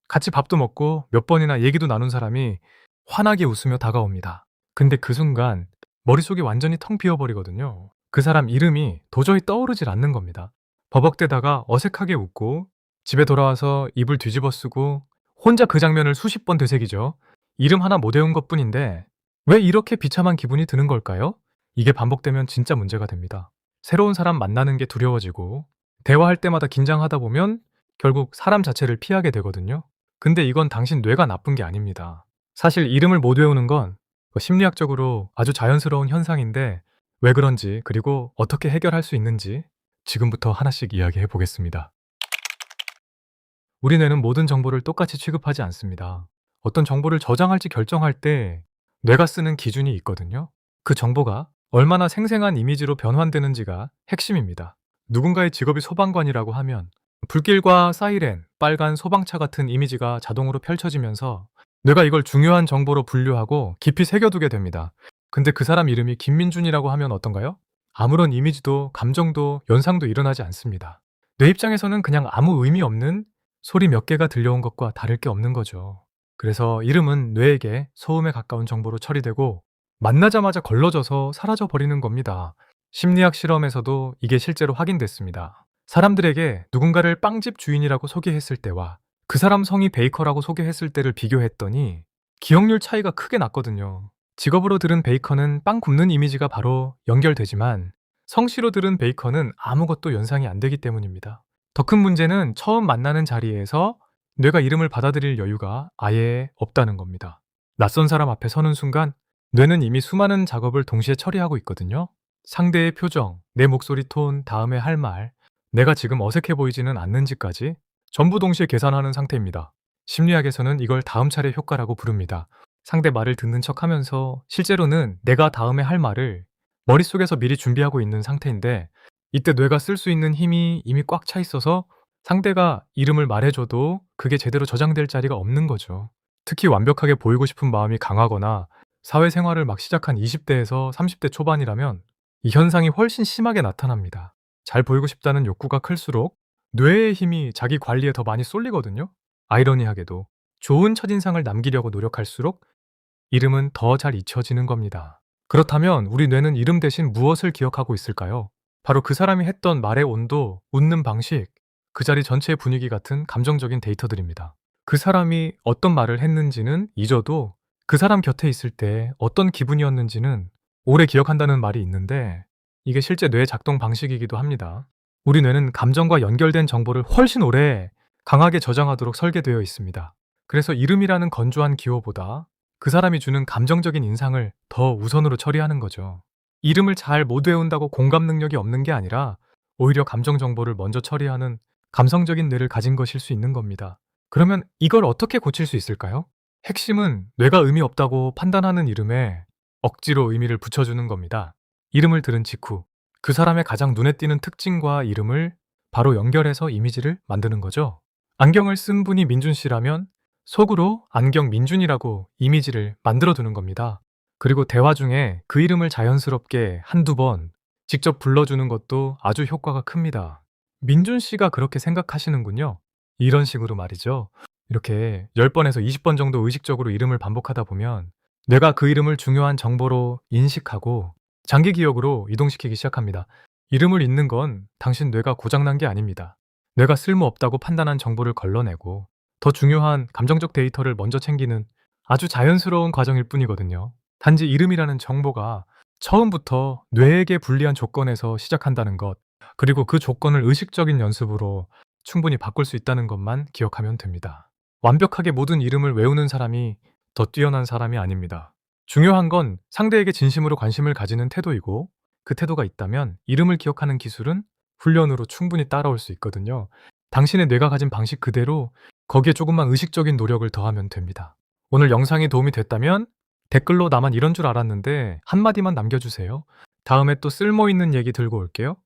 같이 밥도 먹고 몇 번이나 얘기도 나눈 사람이 환하게 웃으며 다가옵니다. 근데 그 순간 머릿속이 완전히 텅 비어버리거든요. 그 사람 이름이 도저히 떠오르질 않는 겁니다. 버벅대다가 어색하게 웃고 집에 돌아와서 입을 뒤집어 쓰고 혼자 그 장면을 수십 번 되새기죠. 이름 하나 못 외운 것뿐인데 왜 이렇게 비참한 기분이 드는 걸까요? 이게 반복되면 진짜 문제가 됩니다. 새로운 사람 만나는 게 두려워지고 대화할 때마다 긴장하다 보면 결국 사람 자체를 피하게 되거든요. 근데 이건 당신 뇌가 나쁜 게 아닙니다. 사실 이름을 못 외우는 건 심리학적으로 아주 자연스러운 현상인데 왜 그런지 그리고 어떻게 해결할 수 있는지 지금부터 하나씩 이야기해 보겠습니다. 우리 뇌는 모든 정보를 똑같이 취급하지 않습니다. 어떤 정보를 저장할지 결정할 때 뇌가 쓰는 기준이 있거든요. 그 정보가 얼마나 생생한 이미지로 변환되는지가 핵심입니다. 누군가의 직업이 소방관이라고 하면 불길과 사이렌, 빨간 소방차 같은 이미지가 자동으로 펼쳐지면서 뇌가 이걸 중요한 정보로 분류하고 깊이 새겨두게 됩니다. 근데 그 사람 이름이 김민준이라고 하면 어떤가요? 아무런 이미지도 감정도 연상도 일어나지 않습니다. 뇌 입장에서는 그냥 아무 의미 없는 소리 몇 개가 들려온 것과 다를 게 없는 거죠. 그래서 이름은 뇌에게 소음에 가까운 정보로 처리되고 만나자마자 걸러져서 사라져 버리는 겁니다. 심리학 실험에서도 이게 실제로 확인됐습니다. 사람들에게 누군가를 빵집 주인이라고 소개했을 때와 그 사람 성이 베이커라고 소개했을 때를 비교했더니 기억률 차이가 크게 났거든요. 직업으로 들은 베이커는 빵 굽는 이미지가 바로 연결되지만 성씨로 들은 베이커는 아무것도 연상이 안 되기 때문입니다. 더 큰 문제는 처음 만나는 자리에서 뇌가 이름을 받아들일 여유가 아예 없다는 겁니다. 낯선 사람 앞에 서는 순간 뇌는 이미 수많은 작업을 동시에 처리하고 있거든요. 상대의 표정, 내 목소리 톤, 다음에 할 말, 내가 지금 어색해 보이지는 않는지까지 전부 동시에 계산하는 상태입니다. 심리학에서는 이걸 다음 차례 효과라고 부릅니다. 상대 말을 듣는 척 하면서 실제로는 내가 다음에 할 말을 머릿속에서 미리 준비하고 있는 상태인데 이때 뇌가 쓸 수 있는 힘이 이미 꽉 차 있어서 상대가 이름을 말해줘도 그게 제대로 저장될 자리가 없는 거죠. 특히 완벽하게 보이고 싶은 마음이 강하거나 사회생활을 막 시작한 20대에서 30대 초반이라면 이 현상이 훨씬 심하게 나타납니다. 잘 보이고 싶다는 욕구가 클수록 뇌의 힘이 자기 관리에 더 많이 쏠리거든요. 아이러니하게도 좋은 첫인상을 남기려고 노력할수록 이름은 더 잘 잊혀지는 겁니다. 그렇다면 우리 뇌는 이름 대신 무엇을 기억하고 있을까요? 바로 그 사람이 했던 말의 온도, 웃는 방식, 그 자리 전체의 분위기 같은 감정적인 데이터들입니다. 그 사람이 어떤 말을 했는지는 잊어도 그 사람 곁에 있을 때 어떤 기분이었는지는 오래 기억한다는 말이 있는데 이게 실제 뇌 작동 방식이기도 합니다. 우리 뇌는 감정과 연결된 정보를 훨씬 오래 강하게 저장하도록 설계되어 있습니다. 그래서 이름이라는 건조한 기호보다 그 사람이 주는 감정적인 인상을 더 우선으로 처리하는 거죠. 이름을 잘 못 외운다고 공감 능력이 없는 게 아니라 오히려 감정 정보를 먼저 처리하는 감성적인 뇌를 가진 것일 수 있는 겁니다. 그러면 이걸 어떻게 고칠 수 있을까요? 핵심은 뇌가 의미 없다고 판단하는 이름에 억지로 의미를 붙여주는 겁니다. 이름을 들은 직후 그 사람의 가장 눈에 띄는 특징과 이름을 바로 연결해서 이미지를 만드는 거죠. 안경을 쓴 분이 민준 씨라면 속으로 안경 민준이라고 이미지를 만들어 두는 겁니다. 그리고 대화 중에 그 이름을 자연스럽게 한두 번 직접 불러주는 것도 아주 효과가 큽니다. 민준 씨가 그렇게 생각하시는군요. 이런 식으로 말이죠. 이렇게 10번에서 20번 정도 의식적으로 이름을 반복하다 보면 뇌가 그 이름을 중요한 정보로 인식하고 장기 기억으로 이동시키기 시작합니다. 이름을 잊는 건 당신 뇌가 고장난 게 아닙니다. 뇌가 쓸모없다고 판단한 정보를 걸러내고 더 중요한 감정적 데이터를 먼저 챙기는 아주 자연스러운 과정일 뿐이거든요. 단지 이름이라는 정보가 처음부터 뇌에게 불리한 조건에서 시작한다는 것, 그리고 그 조건을 의식적인 연습으로 충분히 바꿀 수 있다는 것만 기억하면 됩니다. 완벽하게 모든 이름을 외우는 사람이 더 뛰어난 사람이 아닙니다. 중요한 건 상대에게 진심으로 관심을 가지는 태도이고 그 태도가 있다면 이름을 기억하는 기술은 훈련으로 충분히 따라올 수 있거든요. 당신의 뇌가 가진 방식 그대로 거기에 조금만 의식적인 노력을 더하면 됩니다. 오늘 영상이 도움이 됐다면 댓글로 나만 이런 줄 알았는데 한마디만 남겨주세요. 다음에 또 쓸모있는 얘기 들고 올게요.